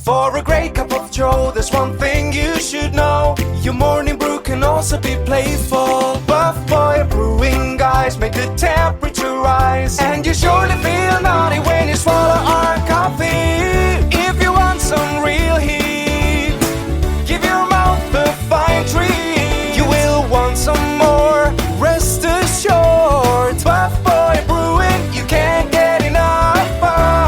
For a great cup of joe, there's one thing you should know. Your morning brew can also be playful. Buff Boy Brewing guys make the temperature rise. And you surely feel naughty when you swallow our coffee. If you want some real heat, give your mouth a fine treat. You will want some more, rest assured. Buff Boy Brewing, you can't get enough of.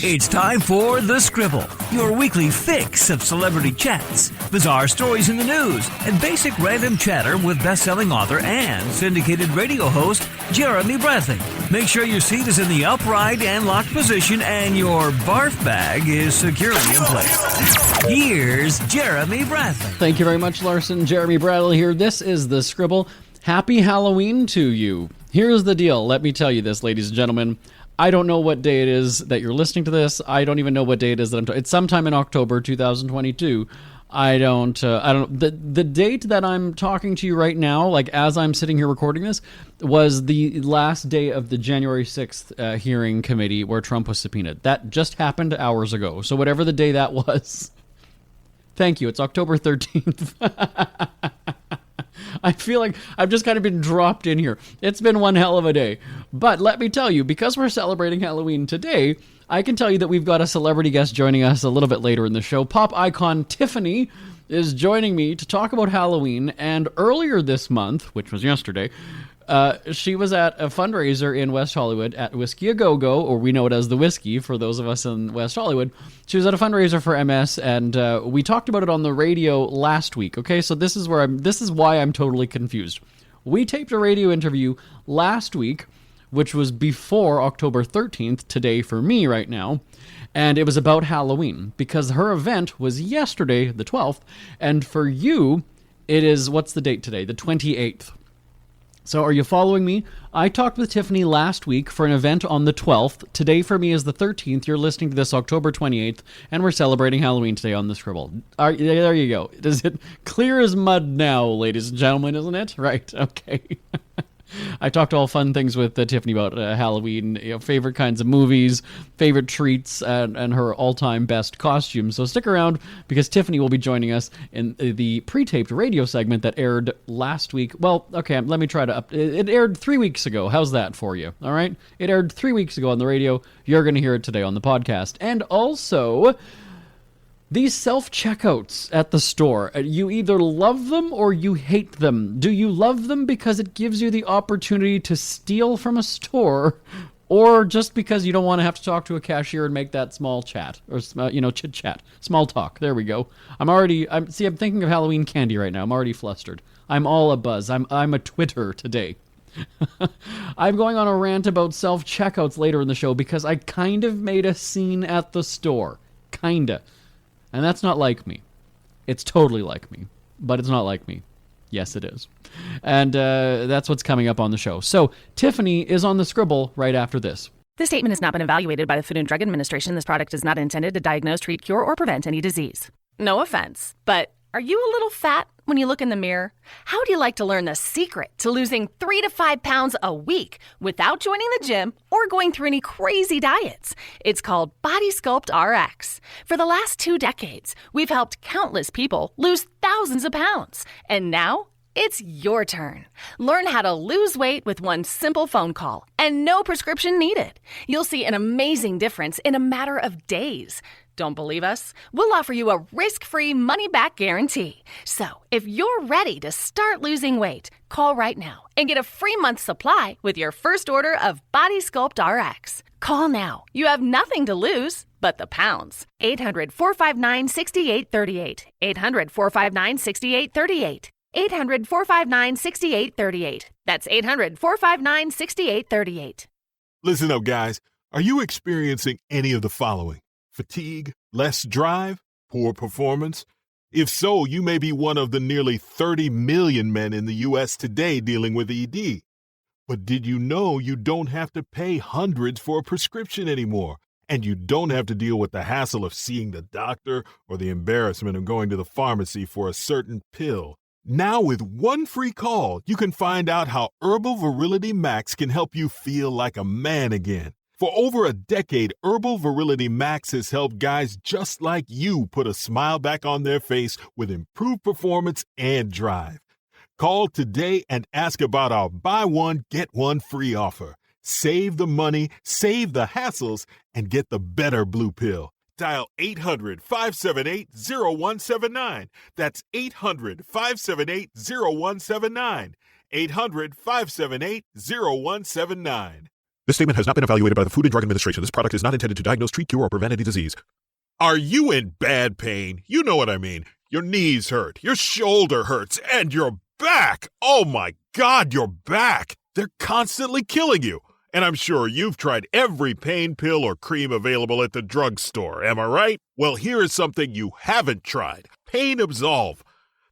It's time for The Scribble, your weekly fix of celebrity chats, bizarre stories in the news, and basic random chatter with best-selling author and syndicated radio host Jeremy Bradley. Make sure your seat is in the upright and locked position and your barf bag is securely in place. Here's Jeremy Bradley. Thank you very much, Larson. Jeremy Bradley here. This is The Scribble. Happy Halloween to you. Here's the deal. Let me tell you this, ladies and gentlemen. I don't know what day it is that you're listening to this. I don't even know what day it is that I'm talking. It's sometime in October 2022. I don't. The date that I'm talking to you right now, like as I'm sitting here recording this, was the last day of the January 6th hearing committee where Trump was subpoenaed. That just happened hours ago. So whatever the day that was, thank you. It's October 13th. I feel like I've just kind of been dropped in here. It's been one hell of a day. But let me tell you, because we're celebrating Halloween today, I can tell you that we've got a celebrity guest joining us a little bit later in the show. Pop icon Tiffany is joining me to talk about Halloween. And earlier this month, which was yesterday, she was at a fundraiser in West Hollywood at Whiskey A Go-Go, or we know it as The Whiskey for those of us in West Hollywood. She was at a fundraiser for MS, and we talked about it on the radio last week. Okay, so this is why I'm totally confused. We taped a radio interview last week, which was before October 13th, today for me right now, and it was about Halloween, because her event was yesterday, the 12th, and for you, it is, what's the date today? The 28th. So are you following me? I talked with Tiffany last week for an event on the 12th. Today for me is the 13th. You're listening to this October 28th, and we're celebrating Halloween today on The Scribble. There you go. Is it clear as mud now, ladies and gentlemen, isn't it? Right, okay. I talked all fun things with Tiffany about Halloween, favorite kinds of movies, favorite treats, and her all-time best costumes. So stick around, because Tiffany will be joining us in the pre-taped radio segment that aired last week. Well, okay, let me try to it aired 3 weeks ago. How's that for you? All right? It aired 3 weeks ago on the radio. You're going to hear it today on the podcast. And also, these self-checkouts at the store, you either love them or you hate them. Do you love them because it gives you the opportunity to steal from a store, or just because you don't want to have to talk to a cashier and make that small chat, or chit-chat, small talk? There we go. I'm thinking of Halloween candy right now. I'm already flustered. I'm all abuzz. I'm a Twitter today. I'm going on a rant about self-checkouts later in the show because I kind of made a scene at the store. Kinda. And that's not like me. It's totally like me. But it's not like me. Yes, it is. And that's what's coming up on the show. So, Tiffany is on The Scribble right after this. This statement has not been evaluated by the Food and Drug Administration. This product is not intended to diagnose, treat, cure, or prevent any disease. No offense, but are you a little fat when you look in the mirror? How do you like to learn the secret to losing 3 to 5 pounds a week without joining the gym or going through any crazy diets? It's called Body Sculpt RX. For the last 2 decades, we've helped countless people lose thousands of pounds. And now, it's your turn. Learn how to lose weight with one simple phone call and no prescription needed. You'll see an amazing difference in a matter of days. Don't believe us? We'll offer you a risk-free money-back guarantee. So, if you're ready to start losing weight, call right now and get a free month supply with your first order of Body Sculpt RX. Call now. You have nothing to lose but the pounds. 800-459-6838. 800-459-6838. 800-459-6838. That's 800-459-6838. Listen up, guys. Are you experiencing any of the following? Fatigue, less drive, poor performance? If so, you may be one of the nearly 30 million men in the U.S. today dealing with ED. But did you know you don't have to pay hundreds for a prescription anymore? And you don't have to deal with the hassle of seeing the doctor or the embarrassment of going to the pharmacy for a certain pill. Now with one free call, you can find out how Herbal Virility Max can help you feel like a man again. For over a decade, Herbal Virility Max has helped guys just like you put a smile back on their face with improved performance and drive. Call today and ask about our buy one, get one free offer. Save the money, save the hassles, and get the better blue pill. Dial 800-578-0179. That's 800-578-0179. 800-578-0179. This statement has not been evaluated by the Food and Drug Administration. This product is not intended to diagnose, treat, cure, or prevent any disease. Are you in bad pain? You know what I mean. Your knees hurt, your shoulder hurts, and your back. Oh my God, your back. They're constantly killing you. And I'm sure you've tried every pain pill or cream available at the drugstore. Am I right? Well, here is something you haven't tried. Pain Absolve.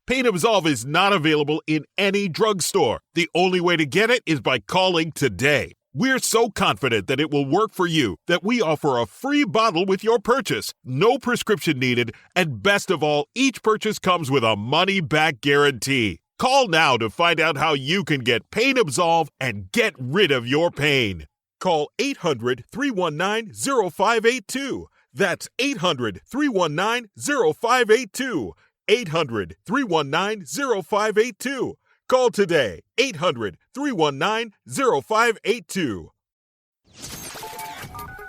Pain Absolve is not available in any drugstore. The only way to get it is by calling today. We're so confident that it will work for you that we offer a free bottle with your purchase, no prescription needed, and best of all, each purchase comes with a money-back guarantee. Call now to find out how you can get Pain Absolve and get rid of your pain. Call 800-319-0582. That's 800-319-0582. 800-319-0582. Call today, 800-319-0582.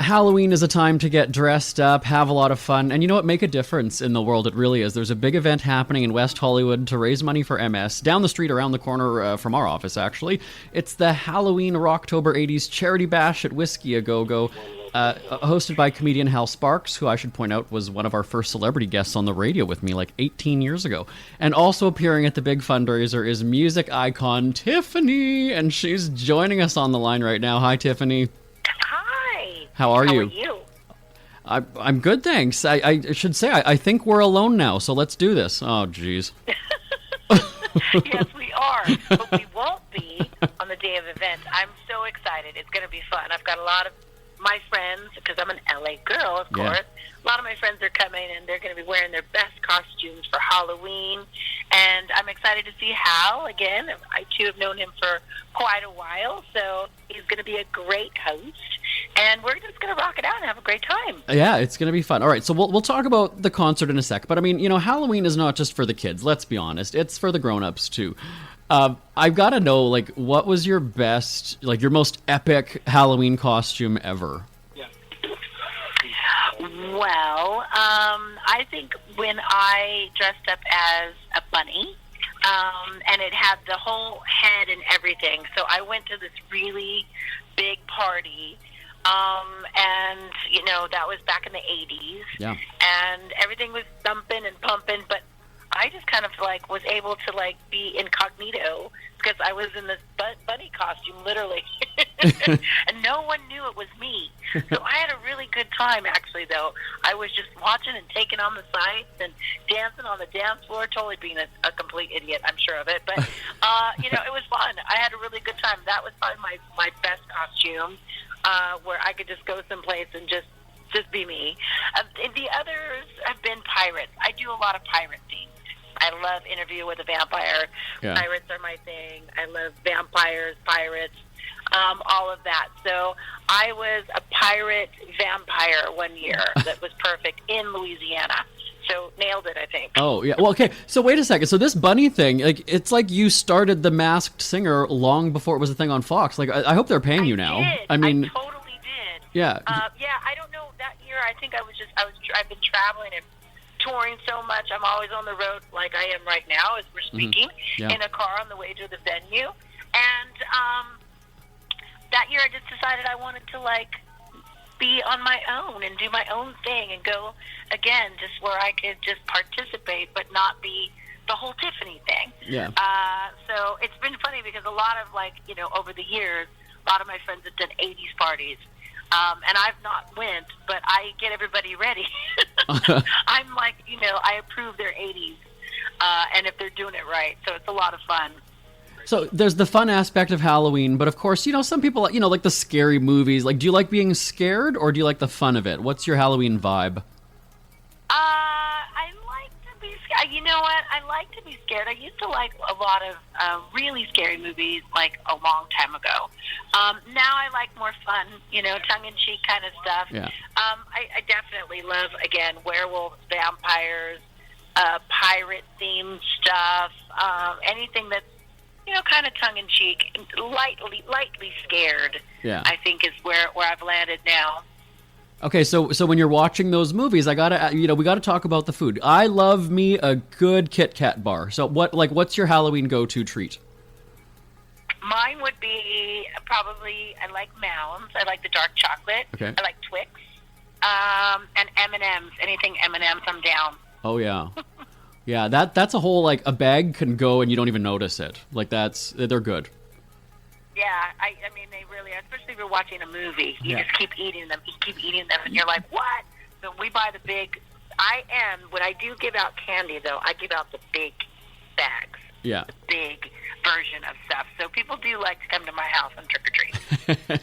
Halloween is a time to get dressed up, have a lot of fun, and you know what? Make a difference in the world. It really is. There's a big event happening in West Hollywood to raise money for MS, down the street around the corner from our office, actually. It's the Halloween Rocktober 80s Charity Bash at Whiskey A Go-Go, hosted by comedian Hal Sparks, who I should point out was one of our first celebrity guests on the radio with me like 18 years ago. And also appearing at the big fundraiser is music icon Tiffany, and she's joining us on the line right now. Hi, Tiffany. Hi. How are you? How are you? I'm good, thanks. I should say, I think we're alone now, so let's do this. Oh, jeez. Yes, we are, but we won't be on the day of event. I'm so excited. It's going to be fun. I've got a lot of my friends, because I'm an LA girl, of course. A lot of my friends are coming, and they're going to be wearing their best costumes for Halloween. And I'm excited to see Hal again. I, too, have known him for quite a while, so he's going to be a great host. And we're just going to rock it out and have a great time. Yeah, it's going to be fun. All right, so we'll talk about the concert in a sec. But, I mean, you know, Halloween is not just for the kids. Let's be honest. It's for the grown-ups, too. I've got to know, like, what was your best, like, your most epic Halloween costume ever? Well, I think when I dressed up as a bunny, and it had the whole head and everything. So I went to this really big party, and, you know, that was back in the 80s. Yeah. And everything was thumping and pumping, but I just kind of, like, was able to, like, be incognito because I was in this bunny costume, literally. And no one knew it was me. So I had a really good time, actually, though. I was just watching and taking on the sights and dancing on the dance floor, totally being a complete idiot, I'm sure of it. But, you know, it was fun. I had a really good time. That was probably my best costume, where I could just go someplace and just be me. The others have been pirates. I do a lot of pirate themes. I love Interview with a Vampire. Yeah. Pirates are my thing. I love vampires, pirates, all of that. So I was a pirate vampire one year that was perfect in Louisiana. So nailed it, I think. Oh, yeah. Well, okay. So wait a second. So this bunny thing, like, it's like you started The Masked Singer long before it was a thing on Fox. Like, I hope they're paying you now. I mean, I totally did. Yeah. Yeah. I don't know. That year, I think I've been traveling and touring so much. I'm always on the road, like I am right now, as we're speaking, in a car on the way to the venue. And that year, I just decided I wanted to, like, be on my own and do my own thing and go, again, just where I could just participate but not be the whole Tiffany thing. Yeah. So it's been funny because a lot of, like, you know, over the years, a lot of my friends have done 80s parties. And I've not went, but I get everybody ready. I'm like, you know, I approve their 80s, and if they're doing it right. So it's a lot of fun. So there's the fun aspect of Halloween, but of course, you know, some people, you know, like the scary movies. Like, do you like being scared or do you like the fun of it? What's your Halloween vibe? I like to be scared. You know what? I like to be scared. I used to like a lot of really scary movies like a long time ago. Now I like more fun, tongue-in-cheek kind of stuff. Yeah. I definitely love, again, werewolves, vampires, pirate-themed stuff, anything that's, kind of tongue-in-cheek, lightly scared, Yeah. I think is where I've landed now. Okay, so when you're watching those movies, we gotta talk about the food. I love me a good Kit Kat bar. So what's your Halloween go-to treat? Mine would be probably, I like Mounds. I like the dark chocolate. Okay. I like Twix. And M&M's. Anything M&M's, I'm down. Oh, yeah. Yeah, that's a whole, a bag can go and you don't even notice it. They're good. Yeah, I mean, they really, especially if you're watching a movie, you Yeah. just keep eating them, and you're like, what? So we buy the big, when I do give out candy, though, I give out the big bags. Yeah. The big version of stuff. So people do like to come to my house and trick-or-treat.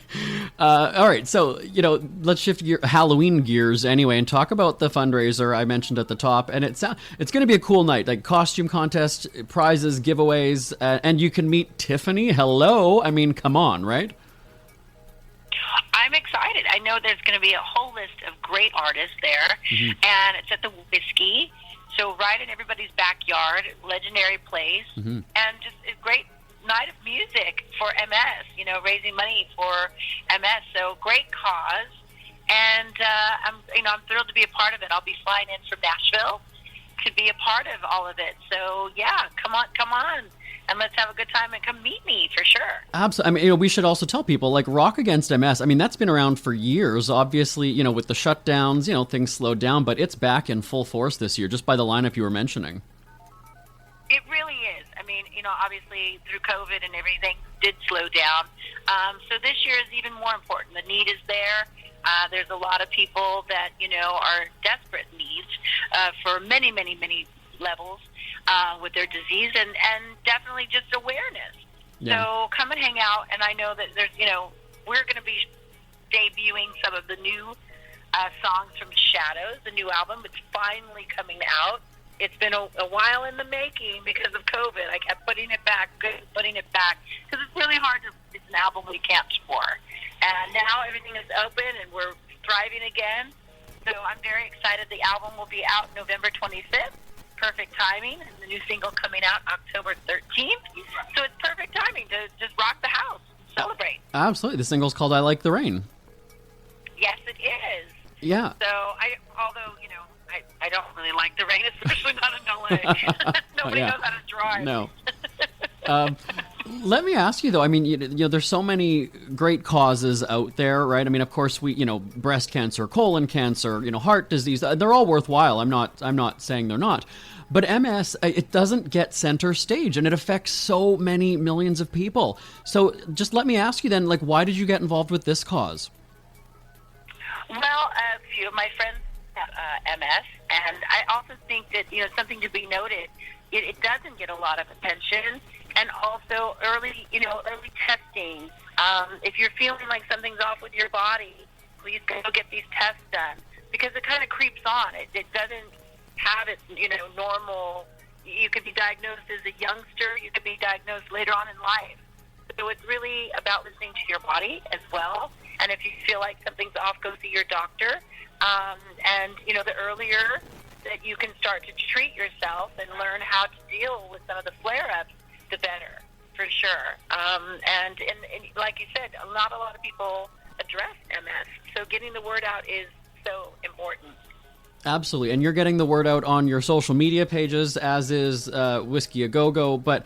All right, so, let's shift Halloween gears anyway and talk about the fundraiser I mentioned at the top. And it's going to be a cool night, like costume contest, prizes, giveaways, and you can meet Tiffany. Hello. I mean, come on, right? I'm excited. I know there's going to be a whole list of great artists there, and it's at the Whiskey, so right in everybody's backyard, legendary place, and just a great night of music for MS, raising money for MS, so great cause, and I'm thrilled to be a part of it. I'll be flying in from Nashville to be a part of all of it, so yeah, come on. And let's have a good time and come meet me for sure. Absolutely. I mean, we should also tell people Rock Against MS. I mean, that's been around for years. Obviously, with the shutdowns, things slowed down, but it's back in full force this year, just by the lineup you were mentioning. It really is. I mean, obviously through COVID and everything did slow down. So this year is even more important. The need is there. There's a lot of people that, are desperate needs for many, many, many levels. With their disease and definitely just awareness. Yeah. So come and hang out, and I know that there's, we're going to be debuting some of the new songs from Shadows, the new album. It's finally coming out. It's been a while in the making because of COVID. I kept putting it back, because it's really hard it's an album we can't tour. And now everything is open, and we're thriving again. So I'm very excited. The album will be out November 25th. Perfect timing, and the new single coming out October 13th. So it's perfect timing to just rock the house, celebrate. Absolutely. The single's called I Like the Rain. Yes, it is. Yeah. So I don't really like the rain, especially not in LA. Nobody knows how to drive. No. Let me ask you, though, I mean, there's so many great causes out there, right? I mean, of course, breast cancer, colon cancer, heart disease, they're all worthwhile. I'm not saying they're not. But MS, it doesn't get center stage, and it affects so many millions of people. So just let me ask you then, why did you get involved with this cause? Well, a few of my friends have MS, and I also think that, something to be noted, it doesn't get a lot of attention. And also early testing. If you're feeling like something's off with your body, please go get these tests done, because it kind of creeps on. It doesn't have its, normal. You could be diagnosed as a youngster. You could be diagnosed later on in life. So it's really about listening to your body as well. And if you feel like something's off, go see your doctor. And the earlier that you can start to treat yourself and learn how to deal with some of the flare-ups, the better, for sure. And like you said, not a lot of people address MS, so getting the word out is so important. Absolutely, and you're getting the word out on your social media pages, as is Whiskey A Go-Go, but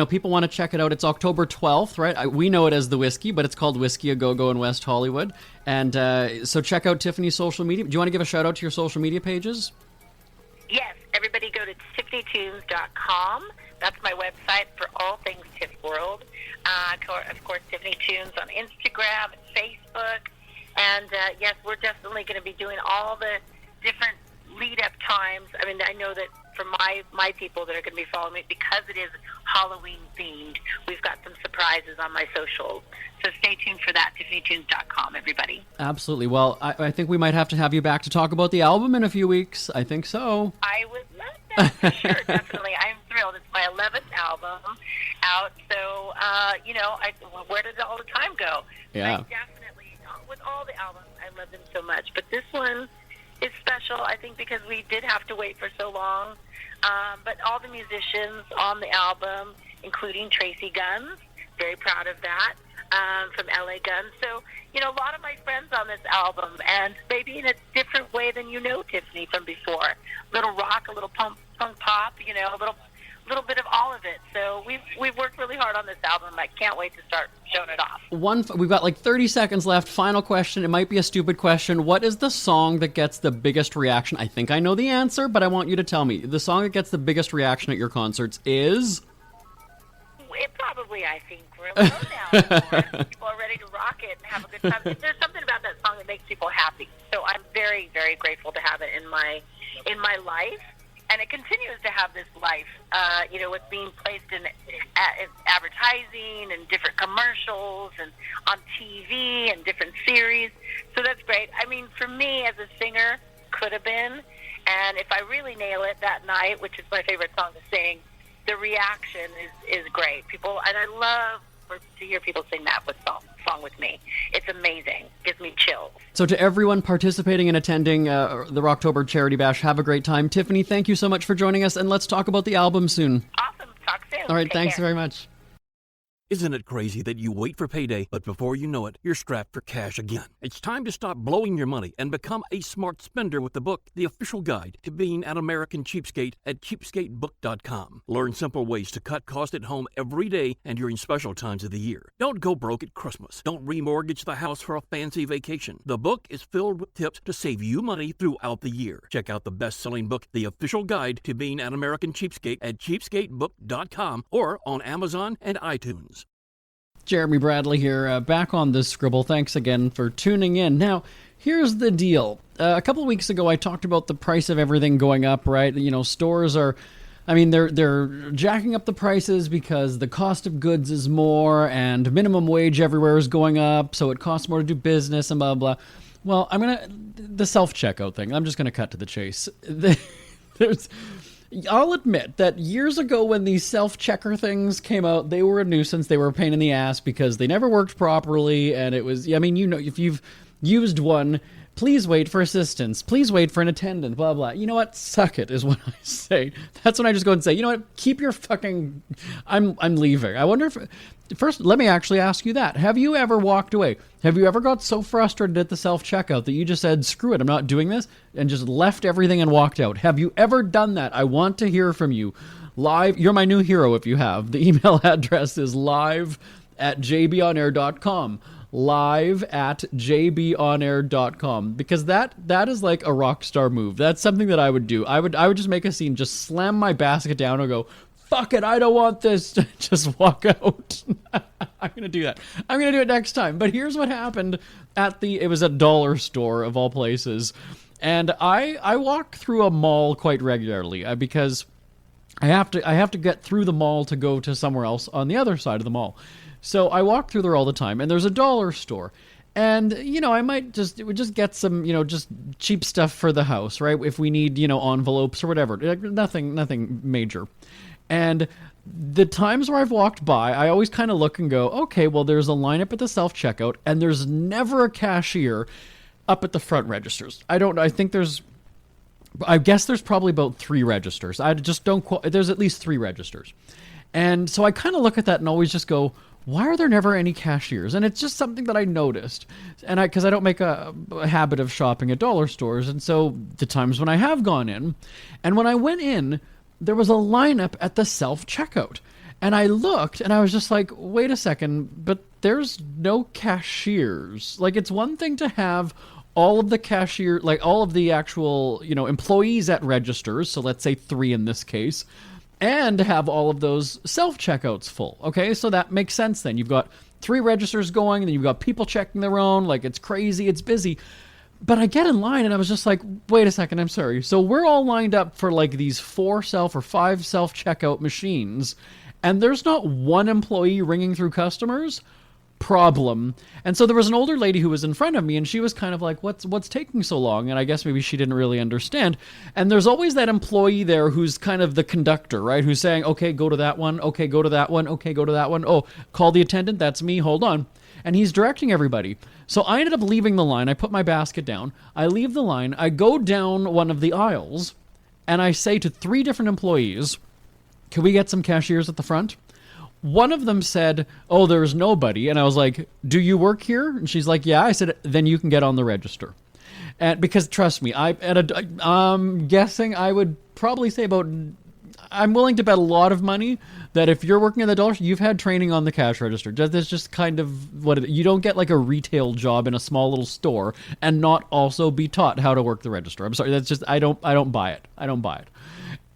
people want to check it out. It's October 12th, right? We know it as The Whiskey, but it's called Whiskey A Go-Go in West Hollywood, and so check out Tiffany's social media. Do you want to give a shout-out to your social media pages? Yes, everybody go to tiffanytunes.com. That's my website for all things Tiff World. Of course, Tiffany Tunes on Instagram and Facebook. And, yes, we're definitely going to be doing all the different lead-up times. I mean, I know that for my people that are going to be following me, because it is Halloween-themed, we've got some surprises on my socials. So stay tuned for that, tiffanytunes.com, everybody. Absolutely. Well, I think we might have to have you back to talk about the album in a few weeks. I think so. I would love Yeah, for sure, definitely. I'm thrilled. It's my 11th album out, so, where did all the time go? Yeah. I definitely, with all the albums, I love them so much, but this one is special, I think, because we did have to wait for so long, but all the musicians on the album, including Tracy Guns, very proud of that, from LA Guns. So, a lot of my friends on this album, and maybe in a different way than Tiffany, from before. A little rock, a little punk pop, a little bit of all of it. So we've worked really hard on this album. I can't wait to start showing it off. We've got like 30 seconds left. Final question. It might be a stupid question. What is the song that gets the biggest reaction? I think I know the answer, but I want you to tell me. The song that gets the biggest reaction at your concerts is... It probably, I think, really low now. People are ready to rock it and have a good time. There's something about that song that makes people happy. So I'm very, very grateful to have it in my life, and it continues to have this life. With being placed in advertising and different commercials and on TV and different series. So that's great. I mean, for me as a singer, could have been, and if I really nail it that night, which is my favorite song to sing, the reaction is great. People, and I love to hear people sing that song with me. It's amazing. Gives me chills. So to everyone participating and attending the Rocktober Charity Bash, have a great time. Tiffany, thank you so much for joining us, and let's talk about the album soon. Awesome. Talk soon. All right, Take thanks care. very much. Isn't it crazy that you wait for payday, but before you know it, you're strapped for cash again? It's time to stop blowing your money and become a smart spender with the book, The Official Guide to Being an American Cheapskate, at cheapskatebook.com. Learn simple ways to cut costs at home every day and during special times of the year. Don't go broke at Christmas. Don't remortgage the house for a fancy vacation. The book is filled with tips to save you money throughout the year. Check out the best-selling book, The Official Guide to Being an American Cheapskate, at cheapskatebook.com or on Amazon and iTunes. Jeremy Bradley here, back on this Scribble. Thanks again for tuning in. Now, here's the deal. A couple of weeks ago, I talked about the price of everything going up, right? Stores are, they're jacking up the prices because the cost of goods is more and minimum wage everywhere is going up, so it costs more to do business and blah, blah. Well, the self-checkout thing, I'm just going to cut to the chase. I'll admit that years ago when these self-checker things came out, they were a nuisance. They were a pain in the ass because they never worked properly, and it was, if you've used one, please wait for assistance. Please wait for an attendant, blah, blah. You know what? Suck it is what I say. That's when I just go and say, you know what? Keep your fucking... I'm leaving. I wonder if... First, let me actually ask you that. Have you ever walked away? Have you ever got so frustrated at the self-checkout that you just said, screw it, I'm not doing this, and just left everything and walked out? Have you ever done that? I want to hear from you. Live, you're my new hero if you have. The email address is live@jbonair.com. live@jbonair.com, because that is like a rock star move. That's something that I would do. I would just make a scene, just slam my basket down and go, fuck it, I don't want this. Just walk out. I'm going to do that. I'm going to do it next time. But here's what happened it was a dollar store of all places. And I walk through a mall quite regularly because I have to get through the mall to go to somewhere else on the other side of the mall. So I walk through there all the time, and there's a dollar store. And, I might just get some, just cheap stuff for the house, right? If we need, envelopes or whatever. Nothing major. And the times where I've walked by, I always kind of look and go, okay, well, there's a lineup at the self-checkout, and there's never a cashier up at the front registers. I guess there's probably about 3 registers. I just don't there's at least 3 registers. And so I kind of look at that and always just go, why are there never any cashiers? And it's just something that I noticed. And because I don't make a habit of shopping at dollar stores. And so the times when I have gone in, and when I went in, there was a lineup at the self-checkout. And I looked, and I was just like, wait a second, but there's no cashiers. Like, it's one thing to have all of the cashier, like all of the actual, employees at registers, so let's say 3 in this case, and have all of those self-checkouts full. Okay, so that makes sense then. You've got 3 registers going, and then you've got people checking their own, like it's crazy, it's busy. But I get in line, and I was just like, wait a second, I'm sorry. So we're all lined up for like these 4 or 5 self-checkout machines, and there's not one employee ringing through customers? problem. And so there was an older lady who was in front of me, and she was kind of like, what's taking so long? And I guess maybe she didn't really understand. And there's always that employee there who's kind of the conductor, right? Who's saying, okay, go to that one. Okay, go to that one. Okay, go to that one. Oh, call the attendant. That's me. Hold on. And he's directing everybody. So I ended up leaving the line. I put my basket down. I leave the line. I go down one of the aisles, and I say to 3 different employees, can we get some cashiers at the front? One of them said, oh, there's nobody. And I was like, do you work here? And she's like, yeah. I said, then you can get on the register. And because trust me, I'm guessing I would probably say I'm willing to bet a lot of money that if you're working at the dollar, you've had training on the cash register. That's just kind of what you don't get like a retail job in a small little store and not also be taught how to work the register. I'm sorry. That's just, I don't buy it. I don't buy it.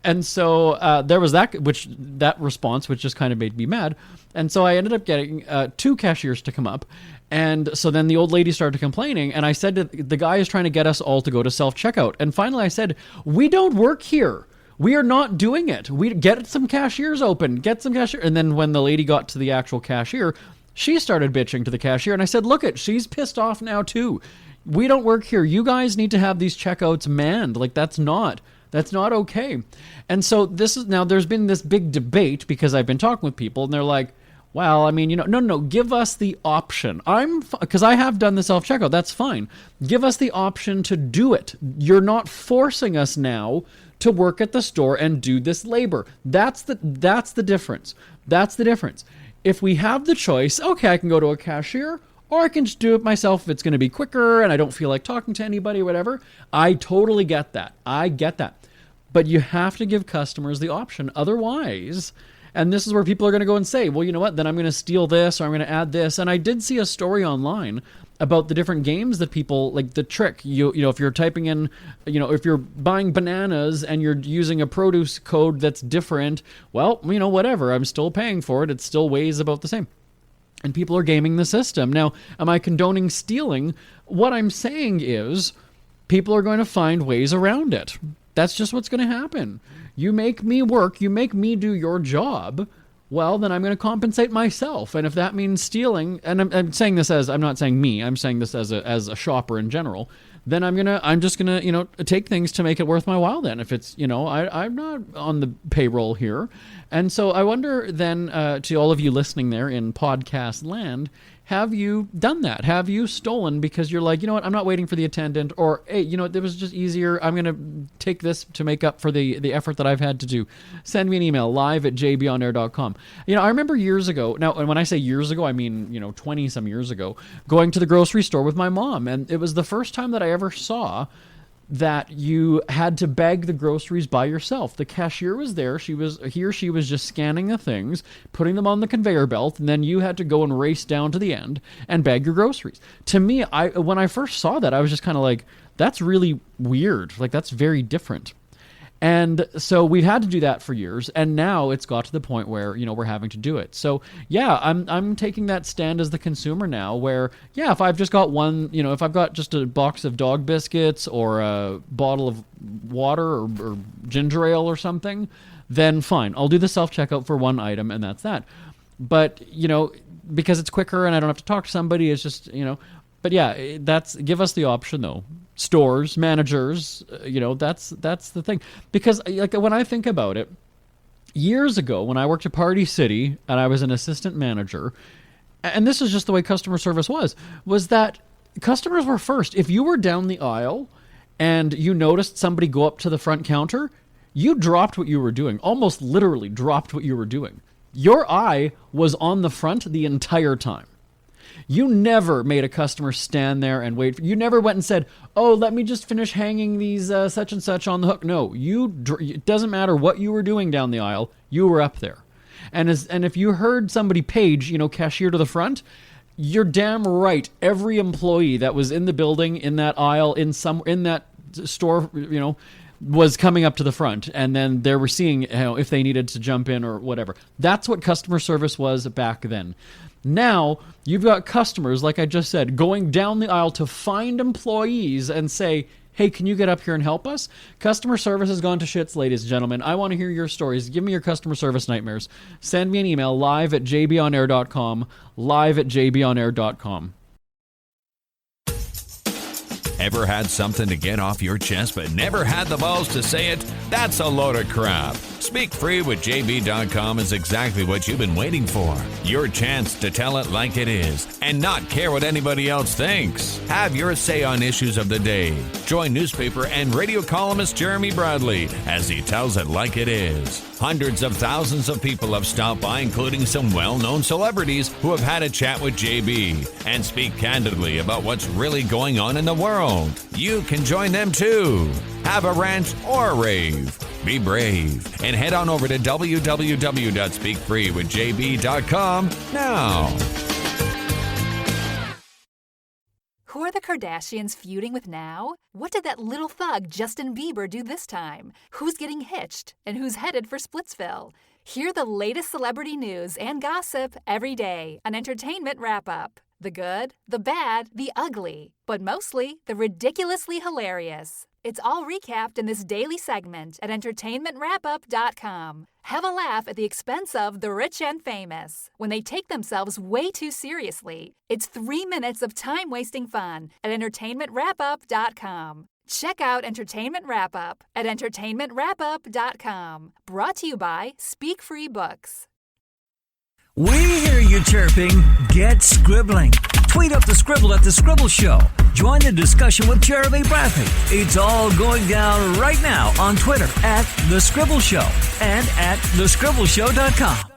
And so there was that response, which just kind of made me mad. And so I ended up getting 2 cashiers to come up. And so then the old lady started complaining. And I said to the guy is trying to get us all to go to self-checkout. And finally I said, we don't work here. We are not doing it. We get some cashiers open, get some cashier. And then when the lady got to the actual cashier, she started bitching to the cashier. And I said, look she's pissed off now too. We don't work here. You guys need to have these checkouts manned. Like that's not okay. And so there's been this big debate because I've been talking with people and they're like, well, I mean, no, give us the option. Because I have done the self-checkout. That's fine. Give us the option to do it. You're not forcing us now to work at the store and do this labor. That's the difference. That's the difference. If we have the choice, okay, I can go to a cashier or I can just do it myself if it's going to be quicker and I don't feel like talking to anybody or whatever. I totally get that. I get that. But you have to give customers the option. Otherwise, and this is where people are going to go and say, well, you know what, then I'm going to steal this or I'm going to add this. And I did see a story online about the different games that people, like the trick, you know, if you're typing in, if you're buying bananas and you're using a produce code that's different, well, whatever, I'm still paying for it. It still weighs about the same. And people are gaming the system. Now, am I condoning stealing? What I'm saying is people are going to find ways around it. That's just what's going to happen. You make me work, you make me do your job, well, then I'm going to compensate myself. And if that means stealing, and I'm saying this as, I'm not saying me, I'm saying this as a shopper in general, then I'm just going to, take things to make it worth my while then. If it's, I'm not on the payroll here. And so I wonder then to all of you listening there in podcast land, have you done that? Have you stolen because you're like, you know what, I'm not waiting for the attendant, or, hey, it was just easier. I'm going to take this to make up for the effort that I've had to do. Send me an email, live@jbonair.com. I remember years ago, now, and when I say years ago, I mean, 20 some years ago, going to the grocery store with my mom. And it was the first time that I ever saw that you had to bag the groceries by yourself. The cashier was there. She was just scanning the things, putting them on the conveyor belt, and then you had to go and race down to the end and bag your groceries. To me, when I first saw that, I was just kind of like, that's really weird. Like, that's very different. And so we've had to do that for years, and now it's got to the point where, we're having to do it. So, yeah, I'm taking that stand as the consumer now where, yeah, if I've just got one, if I've got just a box of dog biscuits or a bottle of water or ginger ale or something, then fine. I'll do the self-checkout for one item, and that's that. But, because it's quicker and I don't have to talk to somebody, it's just, But yeah, give us the option though. Stores, managers, that's the thing. Because like when I think about it, years ago when I worked at Party City and I was an assistant manager, and this is just the way customer service was that customers were first. If you were down the aisle and you noticed somebody go up to the front counter, you dropped what you were doing, almost literally dropped what you were doing. Your eye was on the front the entire time. You never made a customer stand there and wait. You never went and said, oh, let me just finish hanging these such and such on the hook. No, it doesn't matter what you were doing down the aisle. You were up there. And if you heard somebody page, cashier to the front, you're damn right. Every employee that was in the building, in that aisle, in that store, was coming up to the front, and then they were seeing if they needed to jump in or whatever. That's what customer service was back then. Now, you've got customers, like I just said, going down the aisle to find employees and say, hey, can you get up here and help us? Customer service has gone to shits, ladies and gentlemen. I want to hear your stories. Give me your customer service nightmares. Send me an email, live@jbonair.com, live@jbonair.com. Ever had something to get off your chest but never had the balls to say it? That's a load of crap. Speak Free with JB.com is exactly what you've been waiting for. Your chance to tell it like it is and not care what anybody else thinks. Have your say on issues of the day. Join newspaper and radio columnist Jeremy Bradley as he tells it like it is. Hundreds of thousands of people have stopped by, including some well-known celebrities who have had a chat with JB and speak candidly about what's really going on in the world. You can join them too. Have a rant or a rave. Be brave and head on over to www.speakfreewithjb.com now. Who are the Kardashians feuding with now? What did that little thug Justin Bieber do this time? Who's getting hitched? And who's headed for Splitsville? Hear the latest celebrity news and gossip every day on Entertainment Wrap-Up. The good, the bad, the ugly, but mostly the ridiculously hilarious. It's all recapped in this daily segment at entertainmentwrapup.com. Have a laugh at the expense of the rich and famous when they take themselves way too seriously. It's 3 minutes of time-wasting fun at entertainmentwrapup.com. Check out Entertainment Wrap-Up at entertainmentwrapup.com. Brought to you by Speak Free Books. We hear you chirping. Get scribbling. Tweet up the Scribble at The Scribble Show. Join the discussion with Jeremy Bradley. It's all going down right now on Twitter at The Scribble Show and at thescribbleshow.com.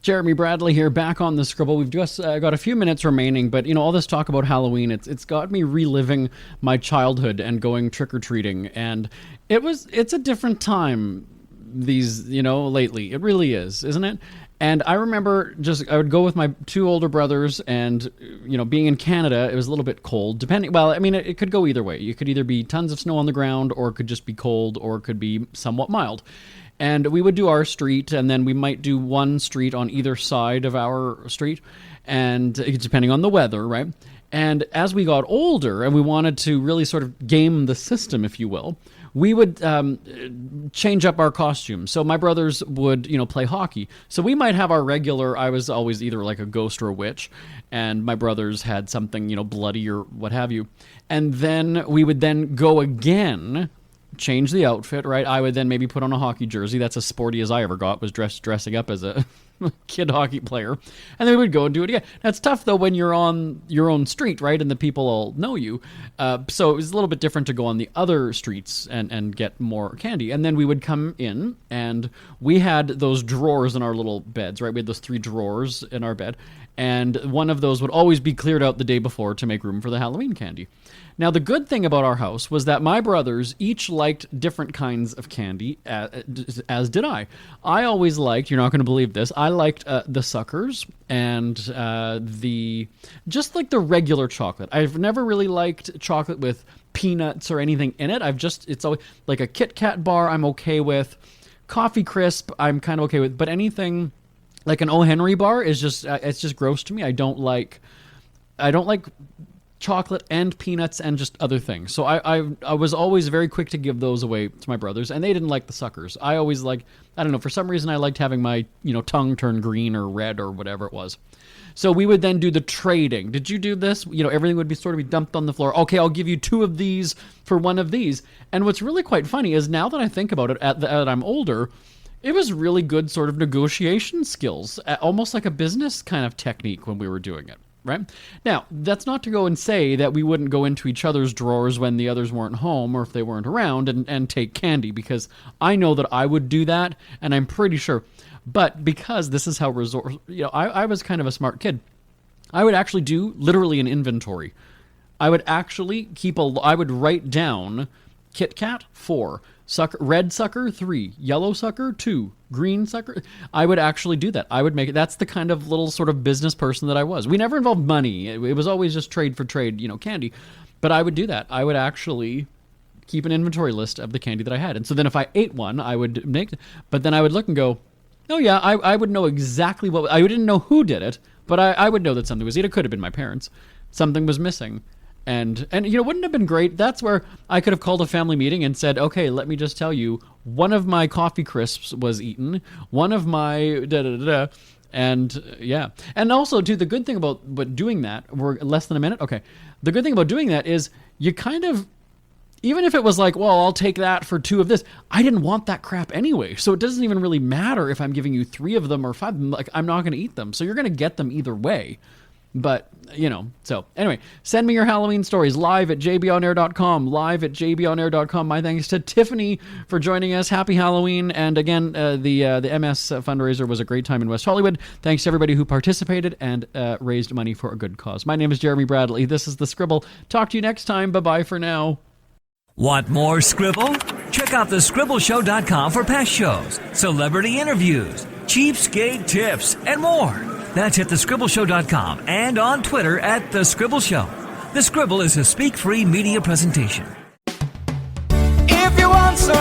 Jeremy Bradley here, back on The Scribble. We've just got a few minutes remaining, but all this talk about Halloween, it's got me reliving my childhood and going trick-or-treating, and it's a different time lately. It really is, isn't it? And I remember I would go with my two older brothers, and, being in Canada, it was a little bit cold. It could go either way. You could either be tons of snow on the ground, or it could just be cold, or it could be somewhat mild. And we would do our street, and then we might do one street on either side of our street, and depending on the weather, right? And as we got older, and we wanted to really sort of game the system, if you will, we would change up our costumes. So my brothers would, play hockey. So we might have our regular, I was always either like a ghost or a witch, and my brothers had something, bloody or what have you. And then we would then go again, change the outfit, right? I would then maybe put on a hockey jersey. That's as sporty as I ever got, was dressing up as a kid hockey player. And then we would go and do it again. That's tough, though, when you're on your own street, right? And the people all know you. So it was a little bit different to go on the other streets and get more candy. And then we would come in, and we had those drawers in our little beds, right? We had those 3 drawers in our bed. And one of those would always be cleared out the day before to make room for the Halloween candy. Now, the good thing about our house was that my brothers each liked different kinds of candy, as did I. I always liked, you're not going to believe this, I liked the suckers and just like the regular chocolate. I've never really liked chocolate with peanuts or anything in it. It's always like a Kit Kat bar I'm okay with. Coffee Crisp I'm kind of okay with, but anything like an O. Henry bar is just, it's just gross to me. I don't like chocolate and peanuts and just other things. So I was always very quick to give those away to my brothers, and they didn't like the suckers. I always for some reason I liked having my, tongue turn green or red or whatever it was. So we would then do the trading. Did you do this? Everything would be sort of be dumped on the floor. Okay, I'll give you 2 of these for 1 of these. And what's really quite funny is now that I think about it, that I'm older, it was really good sort of negotiation skills, almost like a business kind of technique when we were doing it. Right? Now, that's not to go and say that we wouldn't go into each other's drawers when the others weren't home or if they weren't around and take candy, because I know that I would do that, and I'm pretty sure. But because this is how I was kind of a smart kid, I would actually do literally an inventory. I would actually I would write down Kit Kat 4, red sucker 3, yellow sucker 2, green sucker. I would actually do that. I would make it. That's the kind of little sort of business person that I was. We never involved money. It was always just trade for trade, candy. But I would do that. I would actually keep an inventory list of the candy that I had. And so then if I ate one, I would make, but then I would look and go, Oh yeah, I would know exactly what. I didn't know who did it, but I would know that something was. It could have been my parents. Something was missing, and wouldn't it have been great? That's where I could have called a family meeting and said, okay, let me just tell you, one of my coffee crisps was eaten. One of my da da da da. And yeah, and also too, the good thing about doing that, we're less than a minute. Okay, the good thing about doing that is you kind of. Even if it was like, well, I'll take that for 2 of this. I didn't want that crap anyway. So it doesn't even really matter if I'm giving you 3 of them or 5 of them. Like, I'm not going to eat them. So you're going to get them either way. But, so anyway, send me your Halloween stories live at jbonair.com, live at jbonair.com. My thanks to Tiffany for joining us. Happy Halloween. And again, the MS fundraiser was a great time in West Hollywood. Thanks to everybody who participated and raised money for a good cause. My name is Jeremy Bradley. This is The Scribble. Talk to you next time. Bye-bye for now. Want more Scribble? Check out thescribbleshow.com for past shows, celebrity interviews, cheapskate tips, and more. That's at thescribbleshow.com and on Twitter at The Scribble Show. The Scribble is a speak-free media presentation. If you want some